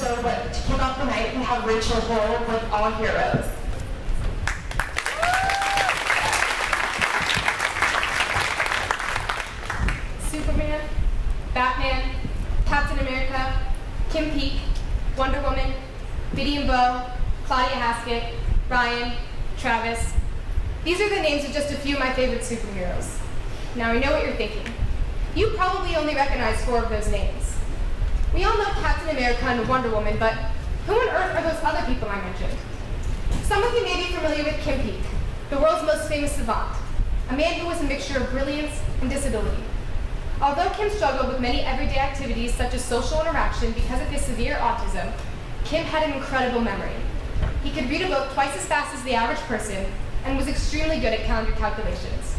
So to kick off the night, we have Rachel Hole with All Heroes. Superman, Batman, Captain America, Kim Peek, Wonder Woman, Biddy and Bo, Claudia Haskett, Ryan, Travis. These are the names of just a few of my favorite superheroes. Now I know what you're thinking. You probably only recognize 4 of those names. We all know Captain America and Wonder Woman, but who on earth are those other people I mentioned? Some of you may be familiar with Kim Peek, the world's most famous savant, a man who was a mixture of brilliance and disability. Although Kim struggled with many everyday activities such as social interaction because of his severe autism, Kim had an incredible memory. He could read a book twice as fast as the average person and was extremely good at calendar calculations.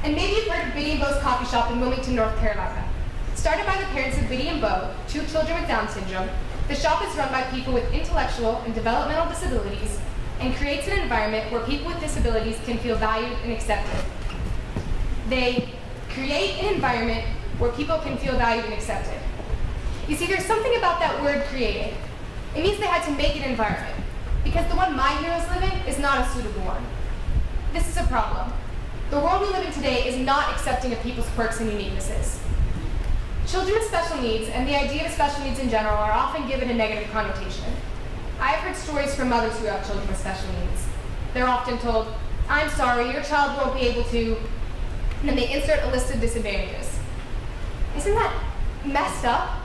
And maybe you've heard of Biddy and Bo's coffee shop in Wilmington, North Carolina. Started by the parents of Biddy and Bo, 2 children with Down syndrome, the shop is run by people with intellectual and developmental disabilities and creates an environment where people with disabilities can feel valued and accepted. They create an environment where people can feel valued and accepted. You see, there's something about that word created. It means they had to make an environment, because the one my heroes live in is not a suitable one. This is a problem. The world we live in today is not accepting of people's quirks and uniquenesses. Children with special needs and the idea of special needs in general are often given a negative connotation. I have heard stories from mothers who have children with special needs. They're often told, "I'm sorry, your child won't be able to," and then they insert a list of disadvantages. Isn't that messed up?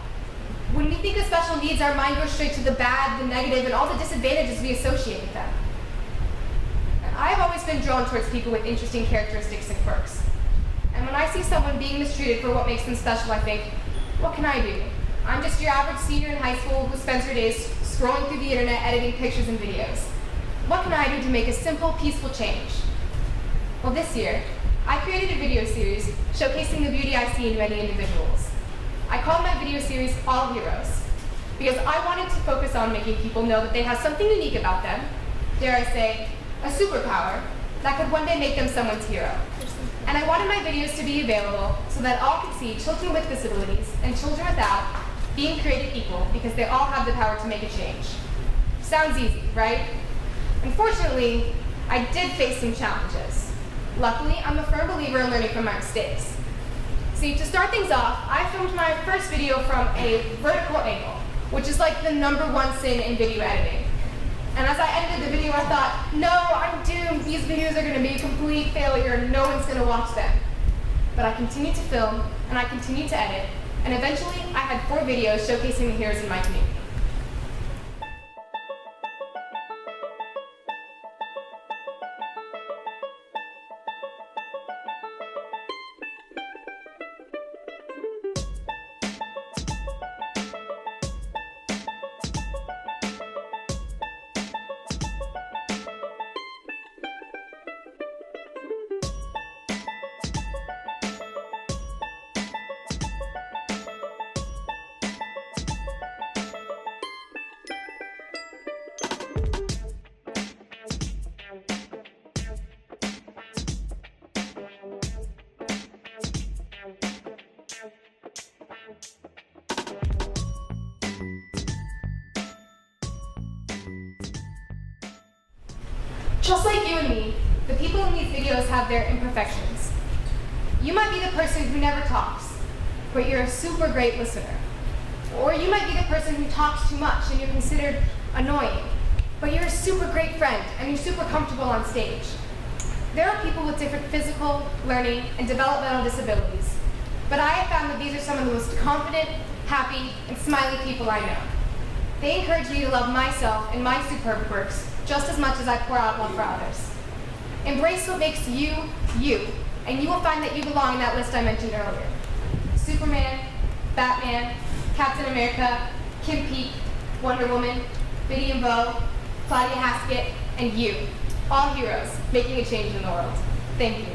When we think of special needs, our mind goes straight to the bad, the negative, and all the disadvantages we associate with them. And I've always been drawn towards people with interesting characteristics and quirks. And when I see someone being mistreated for what makes them special, I think, what can I do? I'm just your average senior in high school who spends her days scrolling through the internet, editing pictures and videos. What can I do to make a simple, peaceful change? Well, this year, I created a video series showcasing the beauty I see in many individuals. I called my video series All Heroes, because I wanted to focus on making people know that they have something unique about them, dare I say, a superpower, that could one day make them someone's hero. And I wanted my videos to be available so that all could see children with disabilities and children without being created equal, because they all have the power to make a change. Sounds easy, right? Unfortunately, I did face some challenges. Luckily, I'm a firm believer in learning from my mistakes. See, to start things off, I filmed my first video from a vertical angle, which is like the #1 sin in video editing. And as I edited the video, I thought, no, I'm doomed. These videos are going to be a complete failure and no one's going to watch them. But I continued to film, and I continued to edit, and eventually I had 4 videos showcasing the heroes in my community. Just like you and me, the people in these videos have their imperfections. You might be the person who never talks, but you're a super great listener. Or you might be the person who talks too much and you're considered annoying, but you're a super great friend and you're super comfortable on stage. There are people with different physical, learning, and developmental disabilities, but I have found that these are some of the most confident, happy, and smiley people I know. They encourage me to love myself and my superb quirks just as much as I pour out love for others. Embrace what makes you, you, and you will find that you belong in that list I mentioned earlier. Superman, Batman, Captain America, Kim Peek, Wonder Woman, Biddy and Bo, Claudia Haskett, and you. All heroes making a change in the world. Thank you.